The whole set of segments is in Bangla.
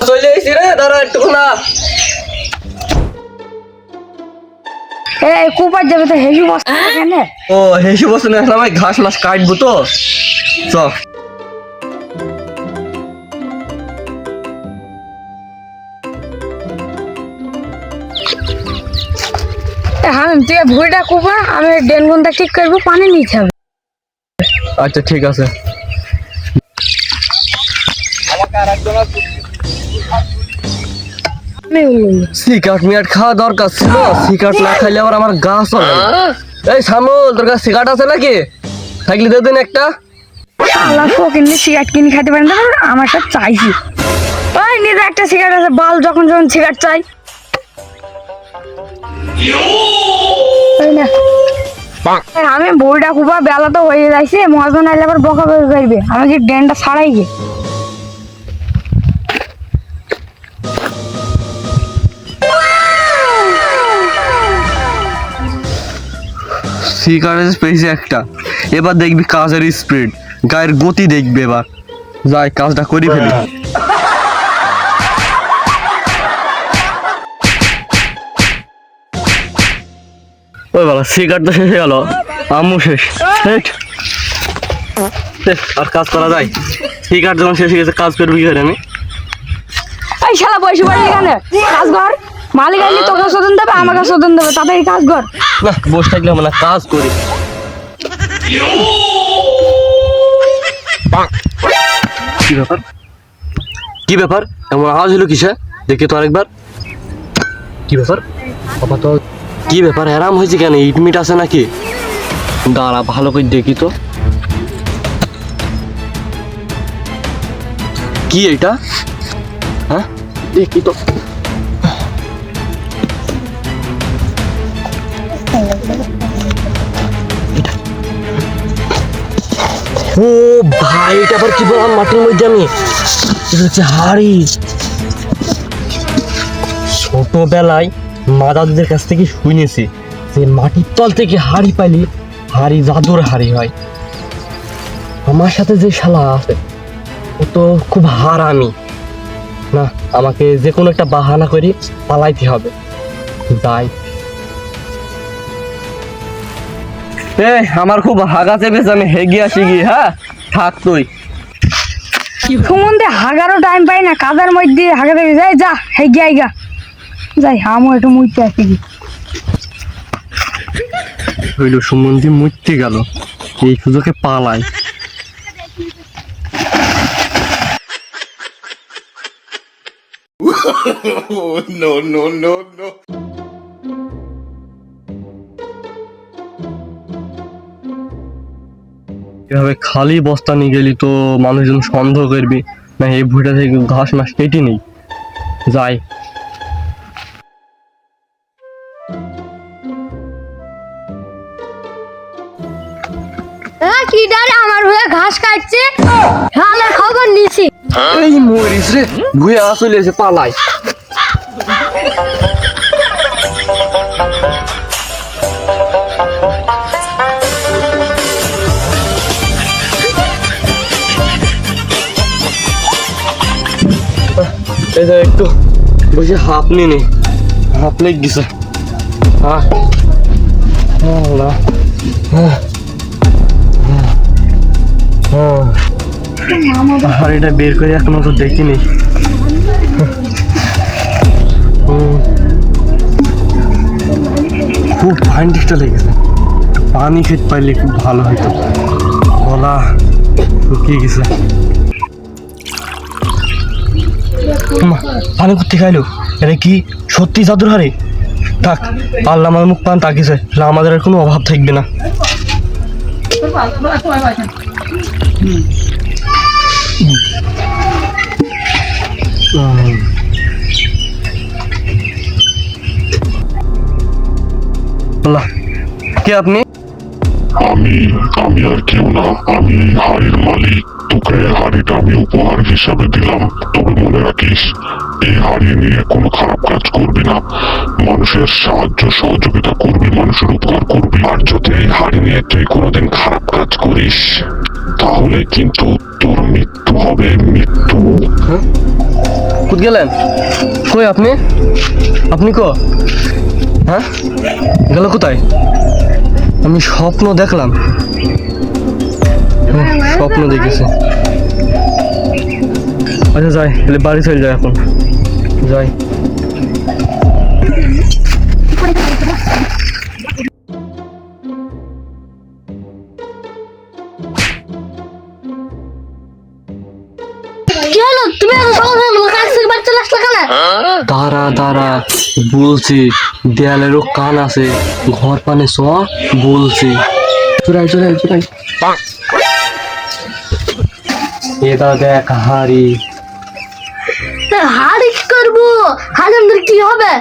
চলে এসেছি রে, দাঁড়া একটু না। এই কুপার যাবে তো হেসু বস এখানে। ও হেসে বসে না, আমি ঘাস মাছ কাটবো তো। চ হ্যাঁ তুই ভুঁড়িটা কুপা, আমি ডেনগুনটা ঠিক করবো, পানি নিতে হবে। আচ্ছা ঠিক আছে। সিগারেট মিয়াট খাওয়া দরকার ছিল, সিগারেট না খাইলে আবার আমার গা চলে না। এই সামুল, তোর কাছে সিগারেট আছে নাকি? থাকলে দে দিন একটা। আল্লাহ কিনে সিগারেট কিনে খাইতে পারেন না, আমার সব চাইছি। ওই নিজে একটা সিগারেট আছে, বাল যখন যখন সিগারেট চাই। আমি বইটা খুবা, বেলা তো হয়ে যাইছে, মহাজন আইলে আবার বকা বকা করবে। আমি কি ড্রেনটা ছাড়াই গে। সিগারেট পেয়েছি একটা, এবার দেখবি কাজের স্পিড, গায়ের গতি দেখবে। এবার যাই কাজটা করি ফেলি। ওই বাবা সিগারেট তো শেষ হয়ে গেল, আম্মু শেষ। আর কাজ করা যায়? সিগারেট যখন শেষ হয়ে গেছে, কাজ করবি কি করে আমি? এই শালা বয়সী বাড়ি এখানে কাজ কর। মালিক আইলে তোকে শোধন দেবে, আমাকে শোধন দেবে, তাড়াতাড়ি কাজ কর। না বসে থাকলে হবে না, কাজ করি। কি ব্যাপার, কি ব্যাপার, এমন আওয়াজ হলো কিসে? দেখি তো আরেকবার। কি ব্যাপার বাবা, তো কি ব্যাপার, আরাম হয়েছে কেন? ইটমিট আছে নাকি? দাঁড়া ভালো করে দেখি তো। কি এটা? হ্যাঁ দেখি তো। ও ভাই, এটা আবার কি বললাম মাটির মধ্যে আমি? এটা হচ্ছে হাড়ি। ছোটবেলায় মা দাদুদের কাছ থেকে শুনেছি যে মাটির তল থেকে হাড়ি পাইলে হাড়ি জাদুর হাড়ি হয়। আমার সাথে যে শালা আছে ও তো খুব হারামি। না, আমাকে যে কোনো একটা বাহানা করি পালাইতে হবে। যাই। আমার খুব হাগা চেপেছে, আমি হেগে আসি গিয়ে। হ্যাঁ থাক তুই। সুমন্দে হাগারও টাইম পাই না, কাজের মধ্যে হাগা দেবে। যাই যা, হে গিয়া গা যাই, আমও একটু মুইতে আসি কি। হইল সুমন্দি মুইতে গেল, এই সুযোগে পালাই। No, no, no, no. এভাবে খালি বস্তা নিয়ে গেলি তো মানুষজন সন্দেহ করবি না এই ভুঁইটা থেকে ঘাস মাস কেটে নেই। যাই। কি ডারে আমার হয়ে ঘাস কাটছে, হালের খবর নিছি। এই মরিস রে, ভুঁয়ে আসলে এসে পালাই। এই যে একটু বসে হাঁপ নিনি, হাঁপ লেগে গেছে। হ্যাঁ হাড়িটা বের করে এখনো তো দেখিনি। খুব ভাইন্ডিকটা লেগেছে, পানি খেতে পাইলে খুব ভালো হতো। গলা শুকিয়ে গেছে। পানি করতে খাইলো, এটা কি সত্যি জাদুর হাড়ি? থাক, আল্লাহ আমার মুখ পান তাকিয়েছে, আমাদের আর কোনো অভাব থাকবে না। কে আপনি? আমি আর কেউ না, আমি হাড়ির মালিক। তোকে হাড়িটা আমি উপহার হিসাবে দিলাম, তবে মনে রাখিস এই হাড়ি নিয়ে কোনো খারাপ কাজ করবি না। মানুষের সাহায্য সহযোগিতা করবি, মানুষের উপকার করবি। আর যদি এই হাড়ি নিয়ে তুই কোনোদিন খারাপ কাজ করিস তাহলে কিন্তু তোর মৃত্যু হবে, মৃত্যু। কোথায় গেলেন? কই আপনি? আপনি কো? হ্যাঁ, গেল কোথায়? আমি স্বপ্ন দেখলাম। স্বপ্ন দেখেছি। আচ্ছা যাই, তাহলে বাড়ি চলে যাই এখন। যাই। কি হলো? তুমি এত সকাল সকাল কাজ থেকে বাড়ি চলে আসলে কেন? দাঁড়া দাঁড়া, বলছি দেয়ালেরও কান আছে, ঘর পানে চ, বলছি। চুরাই চুরাই চুরাই। এটা দেখ হাড়ি। হাড়ি কি করবো? হাড়ি আমাদের কি হবে?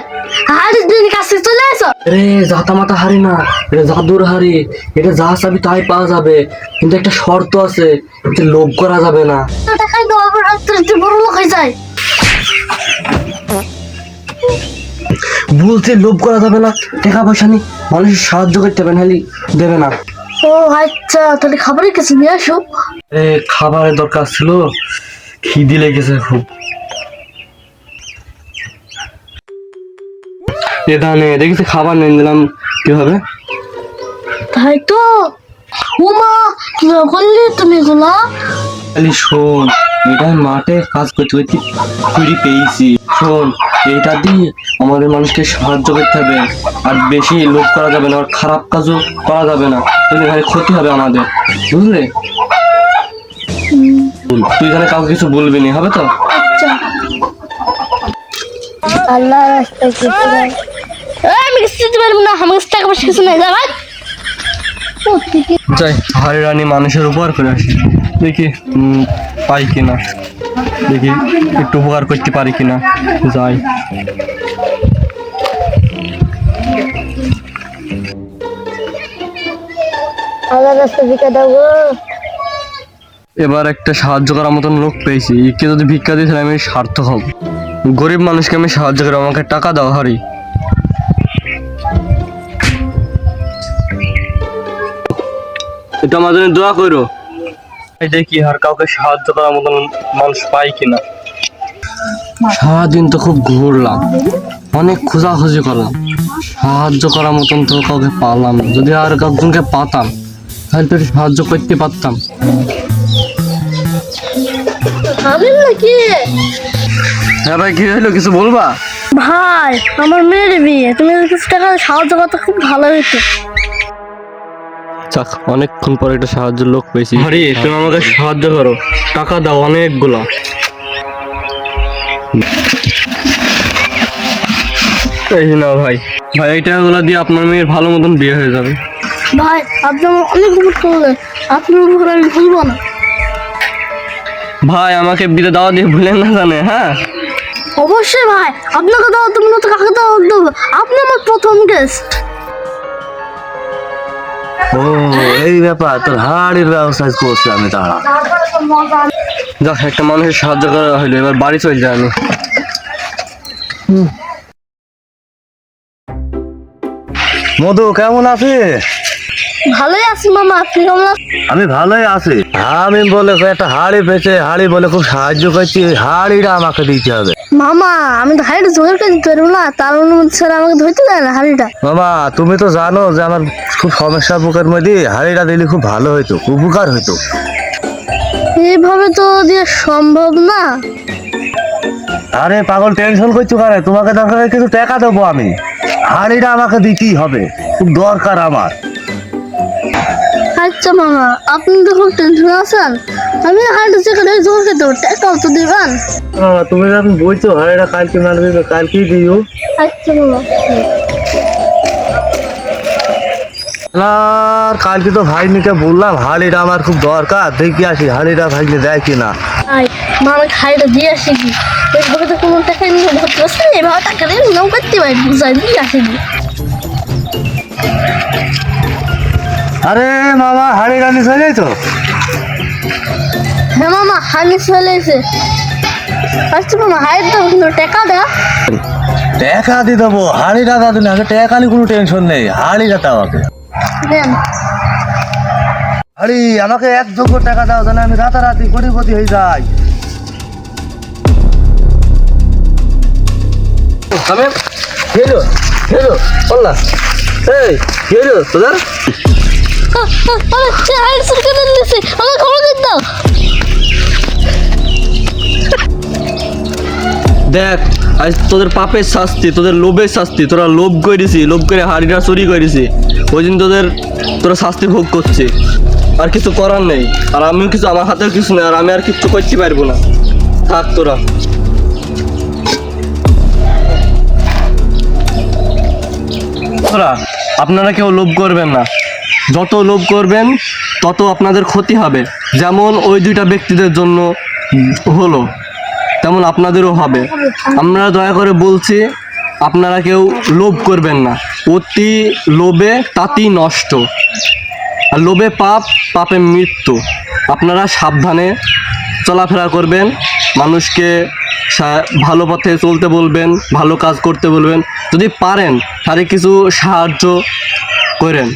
হাড়ির দিন কাছে চলে আসো। রে জাতা মাতা হাড়ি না, এটা জাদুর হাড়ি। এটা যা চাবি তাই পাওয়া যাবে, কিন্তু একটা শর্ত আছে, এতে লোভ করা যাবে না। টাকাই দেওয়ার পর তুই বড় লোক হয়ে যায়। বলছে লোভ করা যাবে না, টাকা পয়সা নেই, মানুষের সাহায্য করতে হবে, নাহলে দেবে না। ও আচ্ছা, তাহলে খাবারের কাছে নিয়ে আসো। খাবারের দরকার ছিল, খিদে লেগেছে খুব। এখানে দেখেছি খাবার নিয়ে দিলাম, কি হবে? তাই তো। উমা, কি করলি তুমি এগুলা? খালি শোন, এটা মাঠে কাজ করতে করতে কুড়ি পেয়েছি। শোন, এইটা দিয়ে আমাদের মানুষকে সাহায্য করতে হবে, আর বেশি লোভ করা যাবে না, আর খারাপ কাজও করা যাবে না, তাহলে এখানে ক্ষতি হবে আমাদের, বুঝলে? তুই এখানে কাউকে কিছু বলবি না, হবে তো? আচ্ছা। আল্লাহ রাস্তায় যেতে দেয়। আমি কিছু দিতে পারবো না, আমার কাছে টাকা পয়সা কিছু নেই। যা ভাই। যাই, হাড়ি রানী মানুষের উপকার করে আসি, দেখি পাই কিনা, দেখি একটু উপকার করতে পারি কিনা। যাই। আল্লাহ রাস্তা ভিক্ষা দেবো। এবার একটা সাহায্য করার মতন লোক পেয়েছি, একে যদি ভিক্ষা দিয়েছিলাম আমি সার্থক হব। গরিব মানুষকে আমি সাহায্য করি, আমাকে টাকা দাও হারি। এটা আমার জন্য দোয়া করো, দেখি আর কাউকে সাহায্য করার মতন মানুষ পাই কিনা। সারাদিন তো খুব ঘুরলাম, অনেক খোঁজাখুঁজি করলাম, সাহায্য করার মতন তো কাউকে পারলাম না। যদি আর একজনকে পাতাম তাহলে তো সাহায্য করতে পারতাম। আমি নাকি? হ্যাঁ ভাই, কি হলো, কিছু বলবা? ভাই, আমার মেয়ের বিয়ে, তুমি যদি কিছু টাকা সাহায্য করতে খুব ভালো হতো। যাক, অনেকক্ষণ পরে একটা সাহায্যের লোক পেয়েছি। আরে তুমি আমাকে সাহায্য করো, টাকা দাও অনেকগুলো। এই না ভাই, ভাই এই টাকাগুলো দিয়ে আপনার মেয়ের ভালো মতন বিয়ে হয়ে যাবে। ভাই, আপনি আমার অনেক উপকার করলেন, আপনার উপকার আমি ভুলবো না। ভাই আমাকে বিয়ে দাওয়া দিয়ে ভুলেন না জানে। হ্যাঁ অবশ্যই ভাই, আপনাকে দাও, তুমি তো কাকে দাও দেবো, আপনি আমার প্রথম গেস্ট। ও এই ব্যাপার, তোর হাড়ির ব্যবস্থা করছি আমি। দাঁড়া, যাক, একটা মানুষের সাহায্য করা হইলো, এবার বাড়ি চলে যায় আমি। মধু কেমন আছে? ভালোই আছি মামা, আপনি কেমন আছেন? আমি ভালোই আছি। আমি বলে একটা হাড়ি পেয়েছে, হাড়ি বলে খুব সাহায্য করছি, হাড়িটা আমাকে দিতে হবে। মামা, আমি তো হাড়িটা জোগাড় করে দিতে পারবো না, তার অনুমতি ছাড়া আমাকে ধরতে দেয় না হাড়িটা। বাবা তুমি তো জানো যে আমার খুব সমস্যা বুকের মধ্যে, হাড়িটা দিলে খুব ভালো হইতো, উপকার হইতো। এইভাবে তো দিয়ে সম্ভব না। আরে পাগল, টেনশন করছো কেন? তোমাকে দরকার হলে কিছু টাকা দেবো আমি, হাড়িটা আমাকে দিতেই হবে, খুব দরকার আমার। আচ্ছা মামা, আপনি তো খুব টেনশন আছেন, আমি হাড়িটা যেখানে জোর খেতে দেবো, টাকাও তো দেবেন। তুমি যখন বলছো হাড়িটা কালকে মারবে, কালকেই দিও। আচ্ছা মামা। আর কালকে তো ভাইনিকে বললাম হাড়িটা আমার খুব দরকার, দেখি আসি হাড়িটা ভাইনি দেয় কিনা। আই মামা, হাড়িটা দিয়ে আসি কি? এইভাবে তো কোনো টাকা নিয়ে ধরতে পারছি না, এইভাবে টাকা দিয়ে নাও করতে পারি, বুঝাই দিয়ে আসি কি? আরে মামা, হাড়িটা নিয়ে চলে তো। হ্যাঁ মামা, হাড়ি চলে এসে। আচ্ছা মামা, হাড়ির দাও, কিন্তু টাকা দেয়। টাকা দিয়ে দেবো, হাড়িটা দাদু না, টাকা নিয়ে কোনো টেনশন নেই, হাড়িটা দাও আমাকে। দেন। আরে আমাকে 1 যোগ্য টাকা দাও, জানে আমি রাতারাতি কোটিপতি হয়ে যাই। আমি হেলো হেলো বললা এই হেলো তোদের দেখ আজ তোদের পাপের শাস্তি, তোদের লোভের শাস্তি। তোরা লোভ করেছি, লোভ করে হাড়িটা চুরি করেছি, ওই দিন তোরা শাস্তি ভোগ করছে। আর কিছু করার নেই, আর আমিও কিছু, আমার হাতেও কিছু নেই, আর আমি আর কিছু করতে পারবো না। থাক তোরা। আপনারা কেউ লোভ করবেন না, যত লোভ করবেন তত আপনাদের ক্ষতি হবে। যেমন ওই 2টা ব্যক্তিদের জন্য হলো, তেমন আপনাদেরও হবে। আমরা দয়া করে বলছি, আপনারা কেউ লোভ করবেন না। অতি লোভে তাতি নষ্ট, আর লোভে পাপ, পাপে মৃত্যু। আপনারা সাবধানে চলাফেরা করবেন, মানুষকে ভালো পথে চলতে বলবেন, ভালো কাজ করতে বলবেন, যদি পারেন তাহলে কিছু সাহায্য করেন।